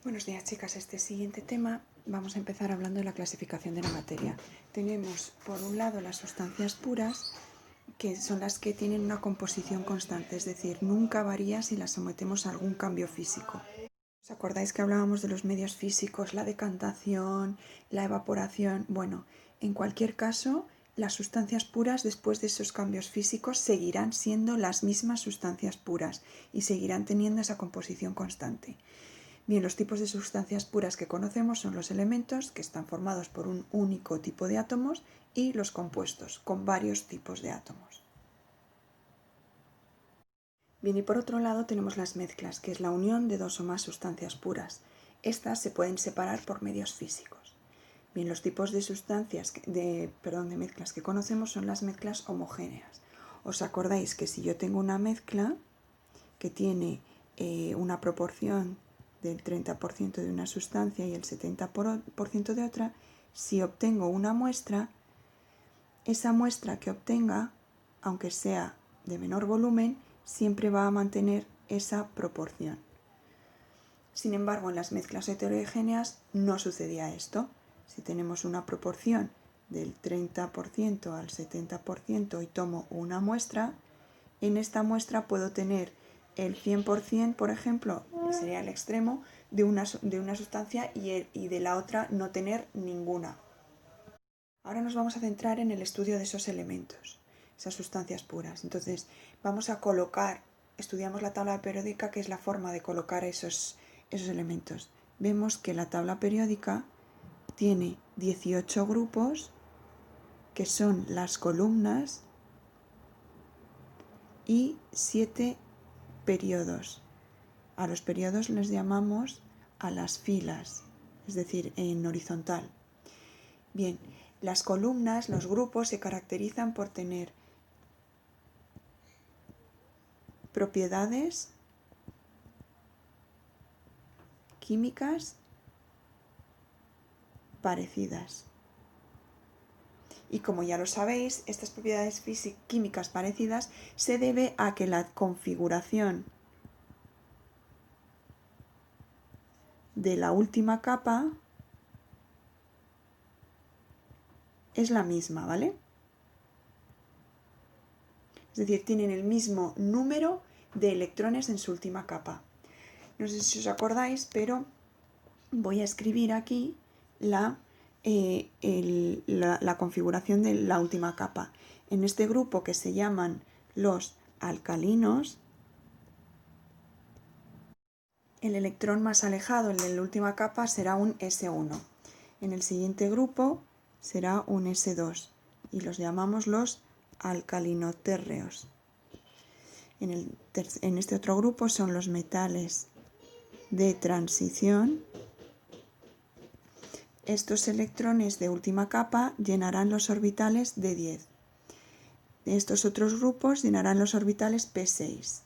Buenos días, chicas. Este siguiente tema vamos a empezar hablando de la clasificación de la materia. Tenemos por un lado las sustancias puras, que son las que tienen una composición constante, es decir, nunca varía si las sometemos a algún cambio físico. ¿Os acordáis que hablábamos de los medios físicos, la decantación, la evaporación? Bueno, en cualquier caso, las sustancias puras después de esos cambios físicos seguirán siendo las mismas sustancias puras y seguirán teniendo esa composición constante. Bien, los tipos de sustancias puras que conocemos son los elementos, que están formados por un único tipo de átomos, y los compuestos, con varios tipos de átomos. Bien, y por otro lado tenemos las mezclas, que es la unión de dos o más sustancias puras. Estas se pueden separar por medios físicos. Bien, los tipos de de mezclas que conocemos son las mezclas homogéneas. ¿Os acordáis que si yo tengo una mezcla que tiene una proporción del 30% de una sustancia y el 70% de otra, si obtengo una muestra, esa muestra que obtenga, aunque sea de menor volumen, siempre va a mantener esa proporción? Sin embargo, en las mezclas heterogéneas no sucedía esto. Si tenemos una proporción del 30% al 70% y tomo una muestra, en esta muestra puedo tener el 100%, por ejemplo, que sería el extremo, de una sustancia y de la otra no tener ninguna. Ahora nos vamos a centrar en el estudio de esos elementos, esas sustancias puras. Entonces, vamos a estudiamos la tabla periódica, que es la forma de colocar esos elementos. Vemos que la tabla periódica tiene 18 grupos, que son las columnas, y 7 periodos. A los periodos les llamamos a las filas, es decir, en horizontal. Bien, las columnas, los grupos, se caracterizan por tener propiedades químicas parecidas. Y como ya lo sabéis, estas propiedades químicas parecidas se debe a que la configuración de la última capa es la misma, ¿vale? Es decir, tienen el mismo número de electrones en su última capa. No sé si os acordáis, pero voy a escribir aquí la configuración de la última capa. En este grupo, que se llaman los alcalinos, el electrón más alejado, el de la última capa, será un S1. En el siguiente grupo será un S2 y los llamamos los alcalinotérreos. En este otro grupo son los metales de transición. Estos electrones de última capa llenarán los orbitales de 10. Estos otros grupos llenarán los orbitales P6.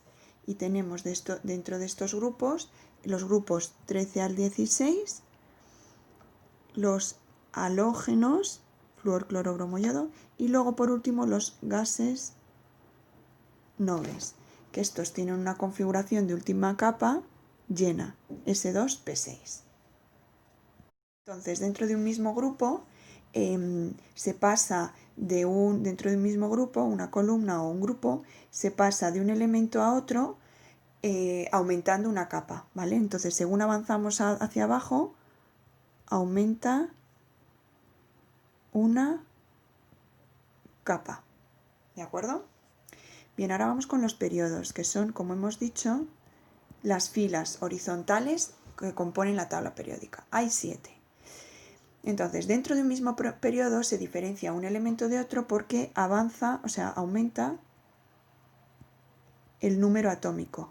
Y tenemos dentro de estos grupos los grupos 13 al 16, los halógenos, flúor, cloro, bromo, yodo, y luego por último los gases nobles, que estos tienen una configuración de última capa llena, S2P6. Entonces, dentro de un mismo grupo se pasa dentro de un mismo grupo, una columna o un grupo, se pasa de un elemento a otro aumentando una capa, ¿vale? Entonces, según avanzamos hacia abajo, aumenta una capa, ¿de acuerdo? Bien, ahora vamos con los periodos, que son, como hemos dicho, las filas horizontales que componen la tabla periódica. Hay 7. Entonces, dentro de un mismo periodo se diferencia un elemento de otro porque aumenta el número atómico.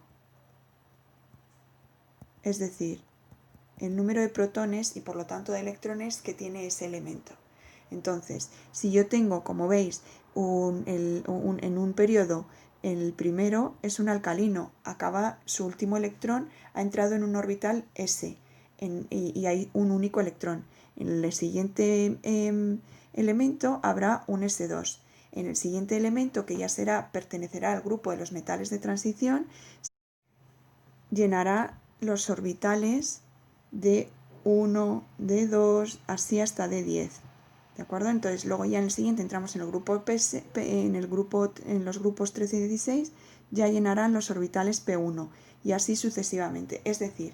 Es decir, el número de protones y por lo tanto de electrones que tiene ese elemento. Entonces, si yo tengo, como veis, en un periodo, el primero es un alcalino, su último electrón ha entrado en un orbital S y hay un único electrón. En el siguiente elemento habrá un S2. En el siguiente elemento, que ya pertenecerá al grupo de los metales de transición, llenará los orbitales D1, D2, así hasta D10. ¿De acuerdo? Entonces luego ya en el siguiente entramos en el grupo en los grupos 13 y 16, ya llenarán los orbitales P1 y así sucesivamente. Es decir,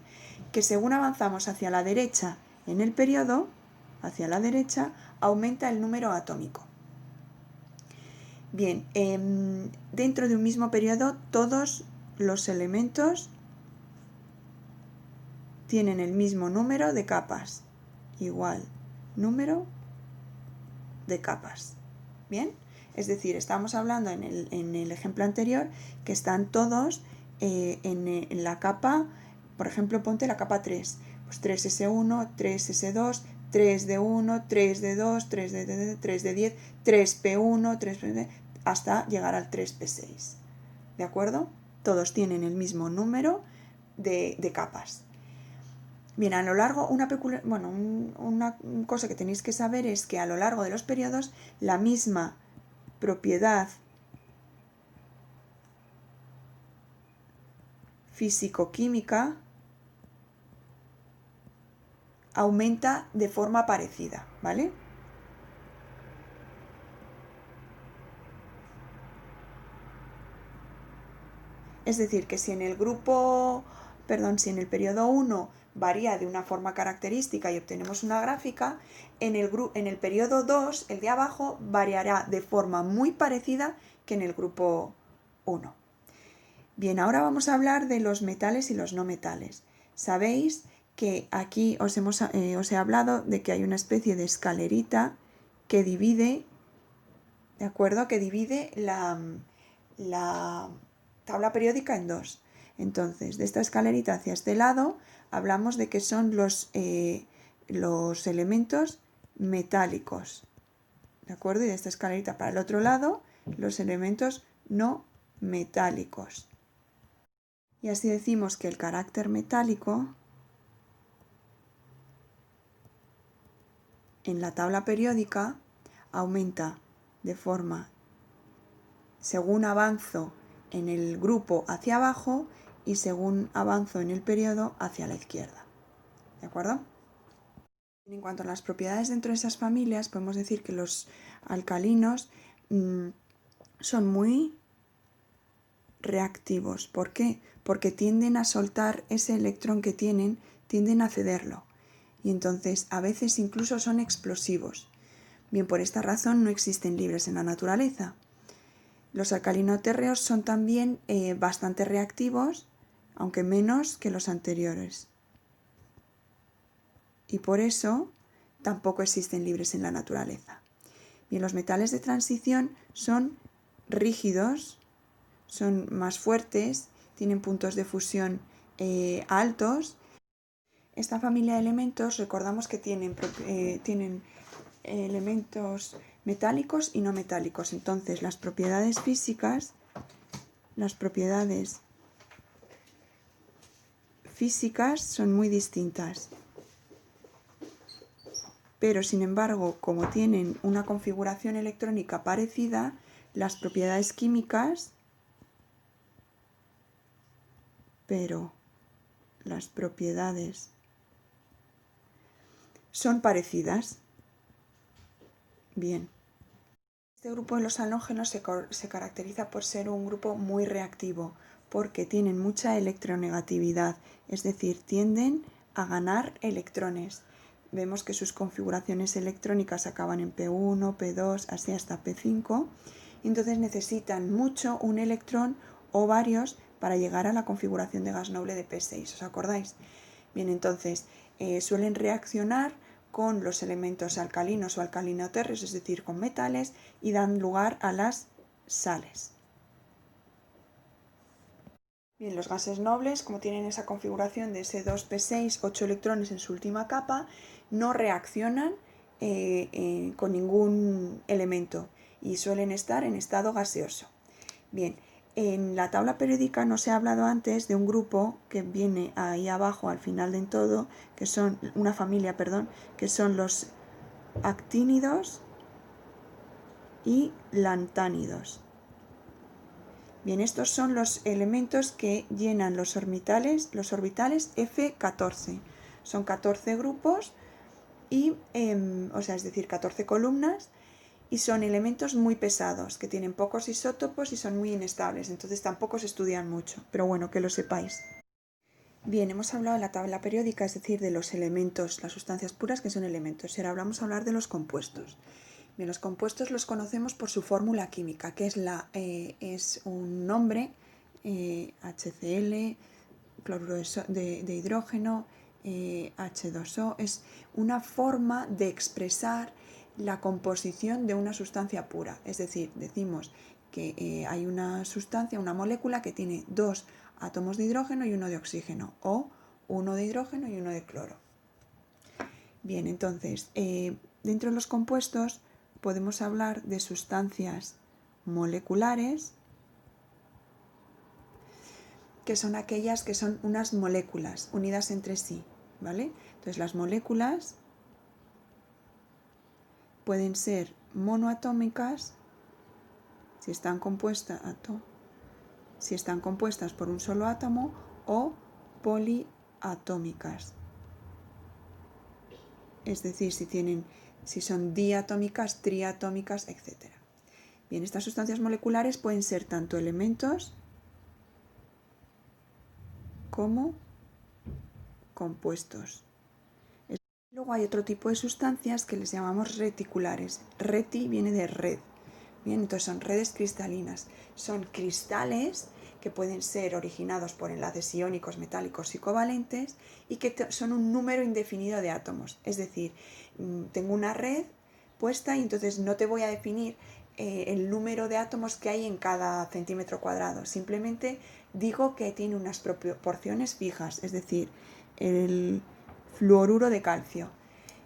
que según avanzamos hacia la derecha en el periodo, hacia la derecha, aumenta el número atómico. Bien, dentro de un mismo periodo todos los elementos tienen el mismo número de capas, igual número de capas. Bien, es decir, estamos hablando en el ejemplo anterior que están todos en la capa, por ejemplo, ponte la capa 3, pues 3S1, 3S2, 3D1, 3D2, 3D, 3D10, 3P1, 3P, hasta llegar al 3P6. ¿De acuerdo? Todos tienen el mismo número de capas. Bien, a lo largo, una cosa que tenéis que saber es que a lo largo de los periodos la misma propiedad físico-química aumenta de forma parecida, ¿vale? Es decir, que si en el periodo 1 varía de una forma característica y obtenemos una gráfica, en el periodo 2, el de abajo, variará de forma muy parecida que en el grupo 1. Bien, ahora vamos a hablar de los metales y los no metales. Sabéis que aquí os he hablado de que hay una especie de escalerita que divide, ¿de acuerdo? Que divide la tabla periódica en dos. Entonces, de esta escalerita hacia este lado, hablamos de que son los elementos metálicos, ¿de acuerdo? Y de esta escalerita para el otro lado, los elementos no metálicos. Y así decimos que el carácter metálico en la tabla periódica aumenta de forma según avanzo en el grupo hacia abajo y según avanzo en el periodo hacia la izquierda. ¿De acuerdo? En cuanto a las propiedades dentro de esas familias, podemos decir que los alcalinos son muy reactivos. ¿Por qué? Porque tienden a soltar ese electrón que tienden a cederlo. Y entonces a veces incluso son explosivos. Bien, por esta razón no existen libres en la naturaleza. Los alcalinotérreos son también bastante reactivos, aunque menos que los anteriores. Y por eso tampoco existen libres en la naturaleza. Bien, los metales de transición son rígidos, son más fuertes, tienen puntos de fusión altos. Esta familia de elementos, recordamos que tienen elementos metálicos y no metálicos. Entonces, las propiedades físicas son muy distintas. Pero, sin embargo, como tienen una configuración electrónica parecida, las propiedades químicas, son parecidas. Bien. Este grupo de los halógenos se caracteriza por ser un grupo muy reactivo, porque tienen mucha electronegatividad, es decir, tienden a ganar electrones. Vemos que sus configuraciones electrónicas acaban en P1, P2, así hasta P5, y entonces necesitan mucho un electrón o varios para llegar a la configuración de gas noble de P6, ¿os acordáis? Bien, entonces suelen reaccionar con los elementos alcalinos o alcalinotérreos, es decir, con metales, y dan lugar a las sales. Bien, los gases nobles, como tienen esa configuración de S2P6, 8 electrones en su última capa, no reaccionan con ningún elemento y suelen estar en estado gaseoso. Bien, en la tabla periódica nos he hablado antes de un grupo que viene ahí abajo al final del todo, que son una familia, que son los actínidos y lantánidos. Bien, estos son los elementos que llenan los orbitales F14. Son 14 grupos, y, es decir, 14 columnas, y son elementos muy pesados, que tienen pocos isótopos y son muy inestables, entonces tampoco se estudian mucho, pero bueno, que lo sepáis. Bien, hemos hablado de la tabla periódica, es decir, de los elementos, las sustancias puras que son elementos, y ahora vamos a hablar de los compuestos. Bien, los compuestos los conocemos por su fórmula química, que es un nombre, HCl, cloruro de hidrógeno, H2O, es una forma de expresar la composición de una sustancia pura. Es decir, decimos que hay una sustancia, una molécula que tiene 2 átomos de hidrógeno y 1 de oxígeno, o 1 de hidrógeno y 1 de cloro. Bien, entonces, dentro de los compuestos podemos hablar de sustancias moleculares, que son aquellas que son unas moléculas unidas entre sí, ¿vale? Entonces las moléculas pueden ser monoatómicas si están compuestas por un solo átomo, o poliatómicas, es decir, si son diatómicas, triatómicas, etc. Bien, estas sustancias moleculares pueden ser tanto elementos como compuestos. Luego hay otro tipo de sustancias que les llamamos reticulares. Reti viene de red. Bien, entonces son redes cristalinas. Son cristales que pueden ser originados por enlaces iónicos, metálicos y covalentes, y que son un número indefinido de átomos. Es decir, tengo una red puesta y entonces no te voy a definir el número de átomos que hay en cada centímetro cuadrado. Simplemente digo que tiene unas proporciones fijas, es decir, el fluoruro de calcio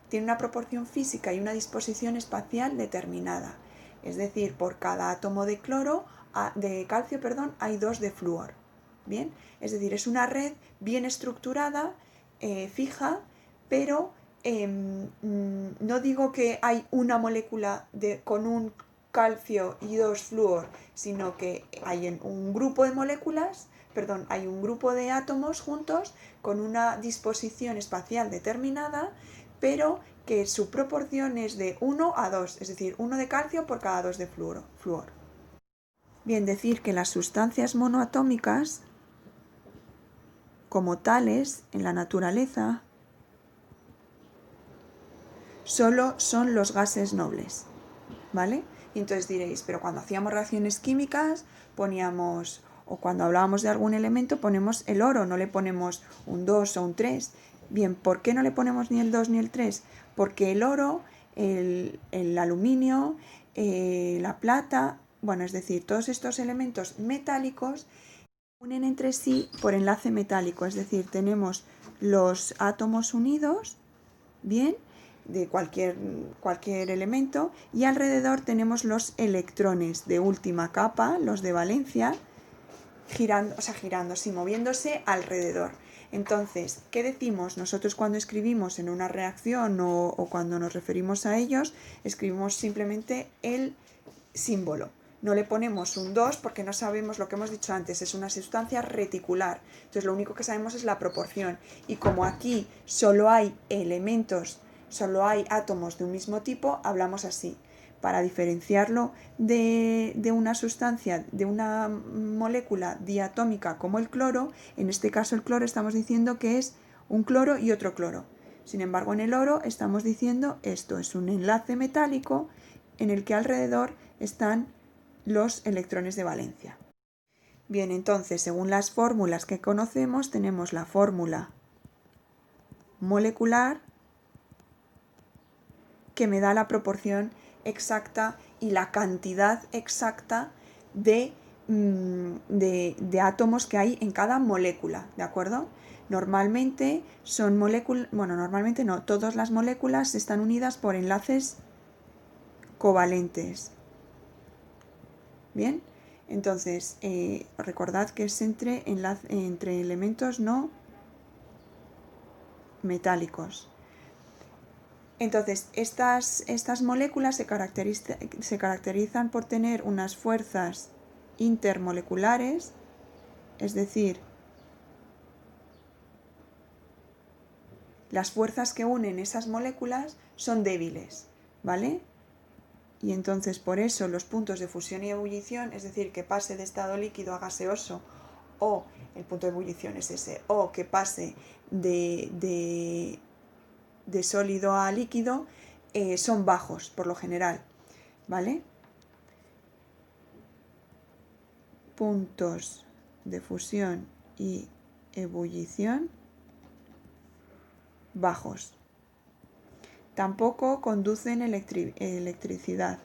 tiene una proporción física y una disposición espacial determinada. Es decir, por cada átomo de calcio, hay 2 de flúor. Bien, es decir, es una red bien estructurada, fija, pero no digo que hay una molécula con un calcio y 2 flúor, sino que hay un grupo de moléculas, hay un grupo de átomos juntos con una disposición espacial determinada, pero que su proporción es de 1 a 2, es decir, 1 de calcio por cada 2 de flúor. Bien, decir que las sustancias monoatómicas, como tales, en la naturaleza, solo son los gases nobles, ¿vale? Y entonces diréis, pero cuando hacíamos reacciones químicas poníamos, o cuando hablábamos de algún elemento ponemos el oro, no le ponemos un 2 o un 3. Bien, ¿por qué no le ponemos ni el 2 ni el 3? Porque el oro, el aluminio, la plata, es decir, todos estos elementos metálicos unen entre sí por enlace metálico, es decir, tenemos los átomos unidos, bien, de cualquier elemento, y alrededor tenemos los electrones de última capa, los de valencia, moviéndose alrededor. Entonces, ¿qué decimos nosotros cuando escribimos en una reacción o cuando nos referimos a ellos? Escribimos simplemente el símbolo. No le ponemos un 2 porque no sabemos lo que hemos dicho antes, es una sustancia reticular. Entonces lo único que sabemos es la proporción. Y como aquí solo hay átomos de un mismo tipo, hablamos así. Para diferenciarlo de una sustancia, de una molécula diatómica como el cloro, en este caso el cloro estamos diciendo que es un cloro y otro cloro. Sin embargo, en el oro estamos diciendo esto es un enlace metálico en el que alrededor están los electrones de valencia. Bien, entonces, según las fórmulas que conocemos, tenemos la fórmula molecular, que me da la proporción exacta y la cantidad exacta de átomos que hay en cada molécula, ¿de acuerdo? Normalmente son moléculas, normalmente no, todas las moléculas están unidas por enlaces covalentes. Bien, entonces recordad que es entre elementos no metálicos. Entonces, estas moléculas se caracterizan por tener unas fuerzas intermoleculares, es decir, las fuerzas que unen esas moléculas son débiles, ¿vale? Y entonces por eso los puntos de fusión y ebullición, es decir, que pase de estado líquido a gaseoso, o el punto de ebullición es ese, o que pase de sólido a líquido, son bajos por lo general, ¿vale? Puntos de fusión y ebullición bajos. Tampoco conducen electricidad.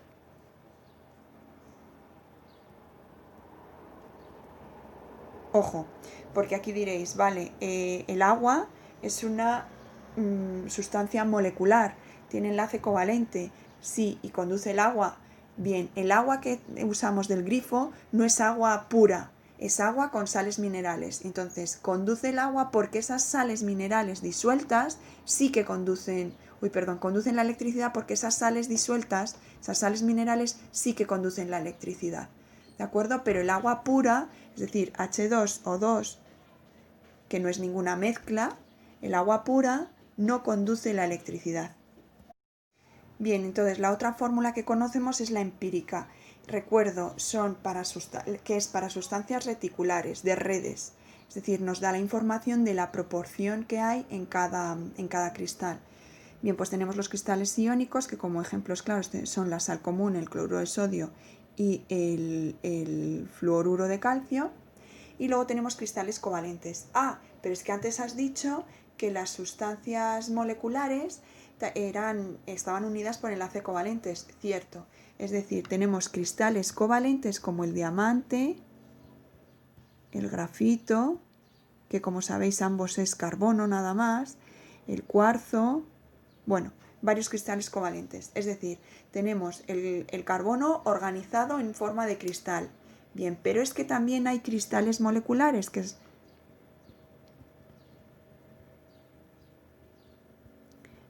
Ojo, porque aquí diréis, vale, el agua es una sustancia molecular, tiene enlace covalente, sí, y conduce el agua. Bien, el agua que usamos del grifo no es agua pura, es agua con sales minerales. Entonces, conduce el agua porque esas sales minerales disueltas sí que conducen la electricidad, porque esas sales disueltas, esas sales minerales sí que conducen la electricidad. ¿De acuerdo? Pero el agua pura, es decir, H2O2, que no es ninguna mezcla, el agua pura no conduce la electricidad. Bien, entonces la otra fórmula que conocemos es la empírica. Recuerdo, que es para sustancias reticulares, de redes. Es decir, nos da la información de la proporción que hay en cada cristal. Bien, pues tenemos los cristales iónicos, que como ejemplos claros son la sal común, el cloruro de sodio y el fluoruro de calcio. Y luego tenemos cristales covalentes. Pero es que antes has dicho que las sustancias moleculares estaban unidas por enlace covalentes, cierto. Es decir, tenemos cristales covalentes como el diamante, el grafito, que como sabéis ambos es carbono nada más, el cuarzo, bueno, varios cristales covalentes. Es decir, tenemos el carbono organizado en forma de cristal. Bien, pero es que también hay cristales moleculares, que es...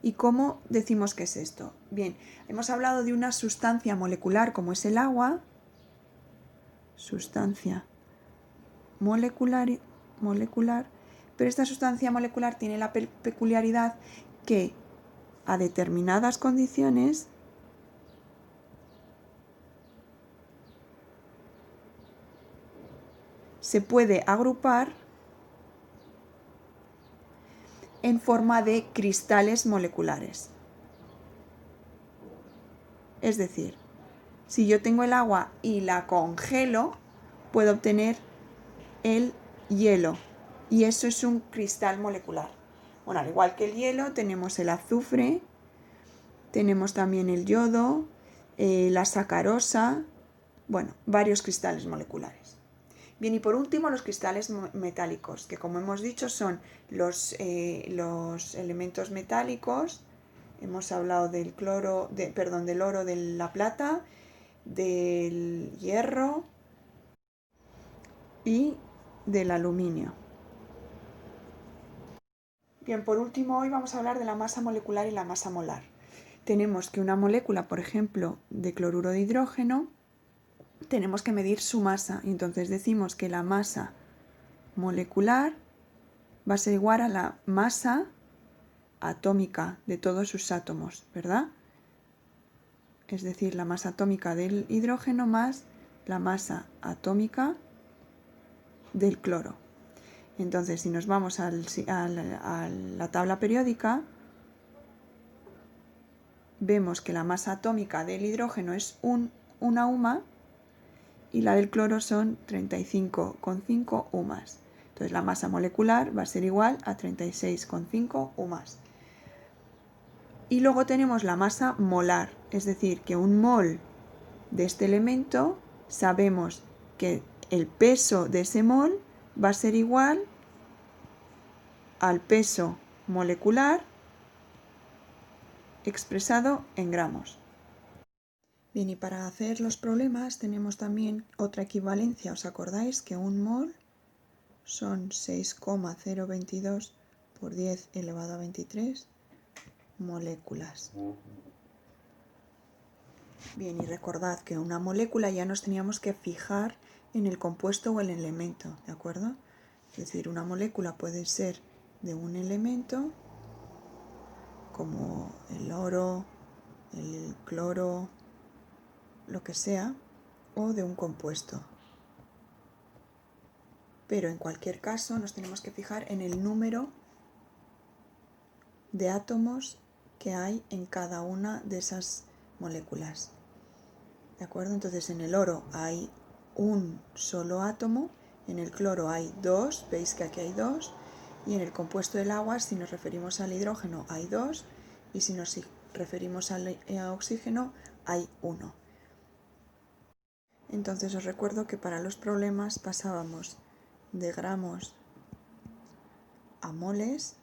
¿Y cómo decimos que es esto? Bien, hemos hablado de una sustancia molecular como es el agua, sustancia molecular, pero esta sustancia molecular tiene la peculiaridad que a determinadas condiciones se puede agrupar en forma de cristales moleculares. Es decir, si yo tengo el agua y la congelo, puedo obtener el hielo, y eso es un cristal molecular. Bueno, al igual que el hielo, tenemos el azufre, tenemos también el yodo, la sacarosa, bueno, varios cristales moleculares. Bien, y por último los cristales metálicos, que como hemos dicho son los elementos metálicos. Hemos hablado del del oro, de la plata, del hierro y del aluminio. Bien, por último hoy vamos a hablar de la masa molecular y la masa molar. Tenemos que una molécula, por ejemplo, de cloruro de hidrógeno, tenemos que medir su masa, y entonces decimos que la masa molecular va a ser igual a la masa atómica de todos sus átomos, ¿verdad? Es decir, la masa atómica del hidrógeno más la masa atómica del cloro. Entonces, si nos vamos a la tabla periódica, vemos que la masa atómica del hidrógeno es una UMA y la del cloro son 35,5 UMAs. Entonces la masa molecular va a ser igual a 36,5 UMAs. Y luego tenemos la masa molar, es decir, que un mol de este elemento sabemos que el peso de ese mol va a ser igual al peso molecular expresado en gramos. Bien, y para hacer los problemas tenemos también otra equivalencia. ¿Os acordáis que un mol son 6,022 por 10 elevado a 23 moléculas? Bien, y recordad que una molécula ya nos teníamos que fijar en el compuesto o el elemento, ¿de acuerdo? Es decir, una molécula puede ser de un elemento como el oro, el cloro, lo que sea, o de un compuesto. Pero en cualquier caso nos tenemos que fijar en el número de átomos que hay en cada una de esas moléculas. ¿De acuerdo? Entonces en el oro hay un solo átomo, en el cloro hay dos, veis que aquí hay dos, y en el compuesto del agua, si nos referimos al hidrógeno, hay dos, y si nos referimos al oxígeno, hay uno. Entonces os recuerdo que para los problemas pasábamos de gramos a moles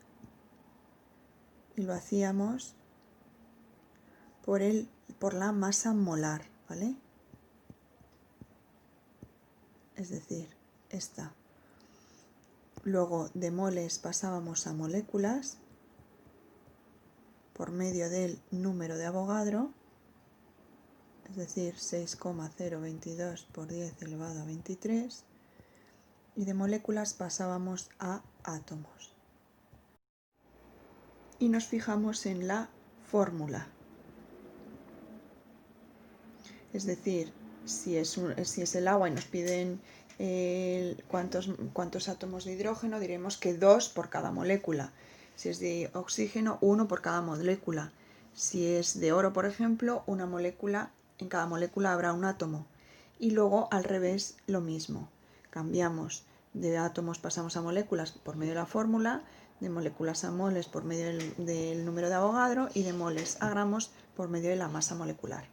y lo hacíamos por la masa molar, ¿vale? Es decir, esta. Luego de moles pasábamos a moléculas por medio del número de Avogadro, es decir, 6,022 por 10 elevado a 23. Y de moléculas pasábamos a átomos. Y nos fijamos en la fórmula. Es decir, si es el agua y nos piden cuántos átomos de hidrógeno, diremos que 2 por cada molécula. Si es de oxígeno, 1 por cada molécula. Si es de oro, por ejemplo, en cada molécula habrá un átomo. Y luego al revés lo mismo. Cambiamos de átomos, pasamos a moléculas por medio de la fórmula, de moléculas a moles por medio del número de Avogadro y de moles a gramos por medio de la masa molecular.